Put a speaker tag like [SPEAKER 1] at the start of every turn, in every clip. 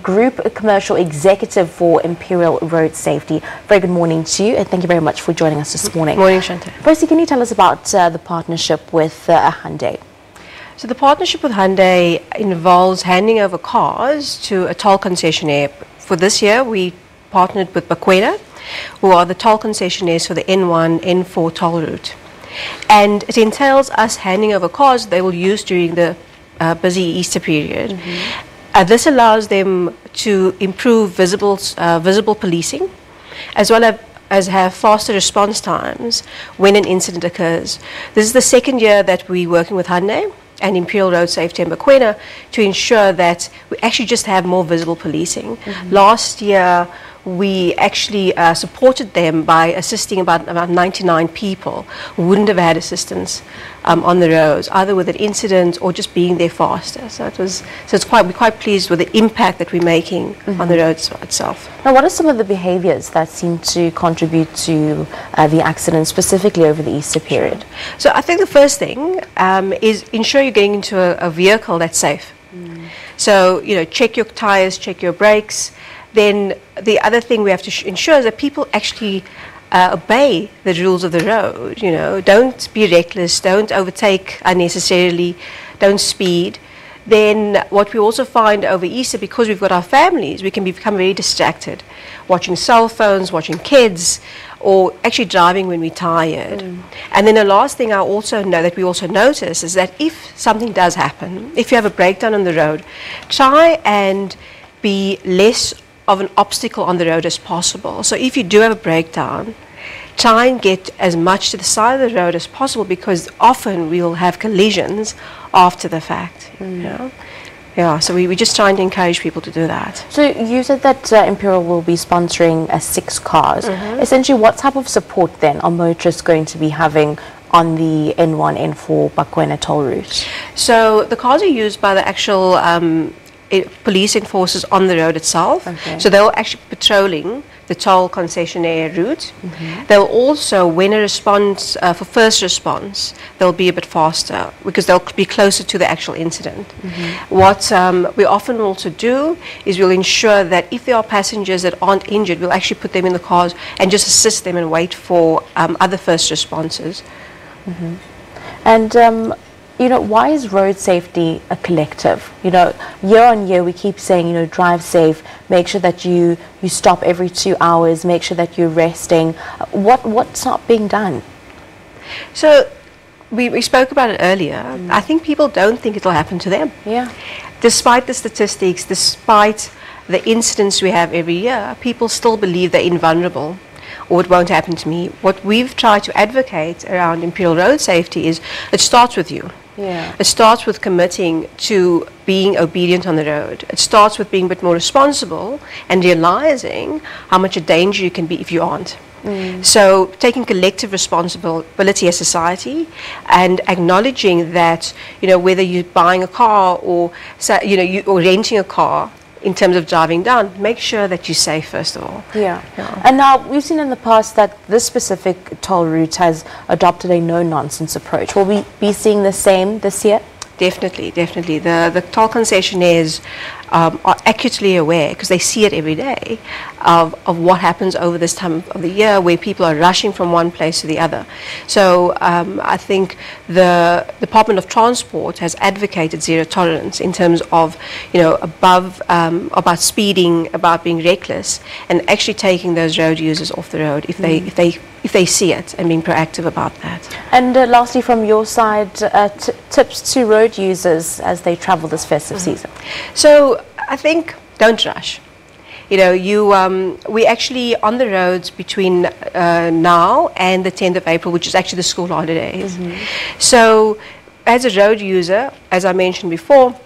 [SPEAKER 1] Group Commercial Executive for Imperial Road Safety. Very good morning to you, and thank you very much for joining us this morning.
[SPEAKER 2] Morning, Shante.
[SPEAKER 1] Firstly, can you tell us about the partnership with Hyundai?
[SPEAKER 2] So the partnership with Hyundai involves handing over cars to a toll concessionaire. For this year, we partnered with Bakwena, who are the toll concessionaires for the N1 N4 toll route. And it entails us handing over cars they will use during the busy Easter period. This allows them to improve visible policing, as well as have faster response times when an incident occurs. This is the second year that we're working with Hyundai and Imperial Road Safety and Bakwena to ensure that we actually just have more visible policing. Last year, we actually supported them by assisting about 99 people who wouldn't have had assistance on the roads, either with an incident or just being there faster. So we're quite pleased with the impact that we're making on the roads itself.
[SPEAKER 1] Now, what are some of the behaviours that seem to contribute to the accident, specifically over the Easter period?
[SPEAKER 2] So I think the first thing is ensure you're getting into a vehicle that's safe. So, check your tyres, check your brakes. Then the other thing we have to ensure is that people actually obey the rules of the road. Don't be reckless, don't overtake unnecessarily, don't speed. Then what we also find over Easter, because we've got our families, we can become very distracted, watching cell phones, watching kids, or actually driving when we're tired. And then the last thing I also know that we also notice is that if something does happen, if you have a breakdown on the road, try and be less of an obstacle on the road as possible. So if you do have a breakdown, try and get as much to the side of the road as possible, because often we'll have collisions after the fact. So we're just trying to encourage people to do that.
[SPEAKER 1] So you said that Imperial will be sponsoring 6 cars. Essentially, what type of support then are motorists going to be having on the N1 N4 Bakwena Toll route?
[SPEAKER 2] So the cars are used by the actual police enforcers on the road itself. So they'll actually be patrolling the toll concessionaire route. They'll also, when a response for first response, they'll be a bit faster because they'll be closer to the actual incident. What we often also do is we'll ensure that if there are passengers that aren't injured, we'll actually put them in the cars and just assist them and wait for other first responses.
[SPEAKER 1] And why is road safety a collective? Year on year we keep saying, drive safe, make sure that you stop every 2 hours, make sure that you're resting. What's not being done?
[SPEAKER 2] So we spoke about it earlier. I think people don't think it'll happen to them. Despite the statistics, despite the incidents we have every year, people still believe they're invulnerable, or it won't happen to me. What we've tried to advocate around Imperial Road Safety is it starts with you. It starts with committing to being obedient on the road. It starts with being a bit more responsible and realizing how much a danger you can be if you aren't. So taking collective responsibility as society and acknowledging that, whether you're buying a car or renting a car, in terms of driving down, make sure that you're safe first of all.
[SPEAKER 1] And now we've seen in the past that this specific toll route has adopted a no-nonsense approach. Will we be seeing the same this year?
[SPEAKER 2] Definitely. The toll concessionaires are acutely aware, because they see it every day, of what happens over this time of the year where people are rushing from one place to the other. So I think the Department of Transport has advocated zero tolerance in terms of, about speeding, about being reckless, and actually taking those road users off the road if they see it, and being proactive about that.
[SPEAKER 1] And lastly, from your side, tips to road users as they travel this festive season?
[SPEAKER 2] So I think don't rush. We actually on the roads between now and the 10th of April, which is actually the school holidays. So as a road user, as I mentioned before,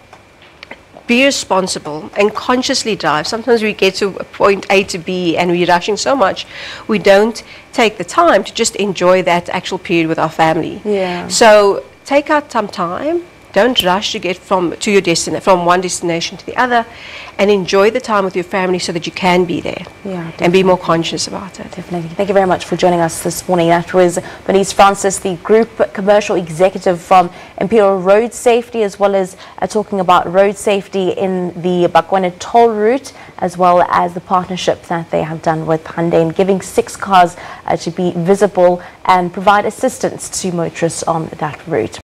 [SPEAKER 2] be responsible and consciously drive. Sometimes we get to point A to B and we're rushing so much, we don't take the time to just enjoy that actual period with our family. So take out some time. Don't rush to get from one destination to the other, and enjoy the time with your family so that you can be there and be more conscious about it.
[SPEAKER 1] Definitely. Thank you very much for joining us this morning. That was Bernice Francis, the Group Commercial Executive from Imperial Road Safety, as well as talking about road safety in the Bakwena Toll route, as well as the partnership that they have done with Hyundai and giving 6 cars to be visible and provide assistance to motorists on that route.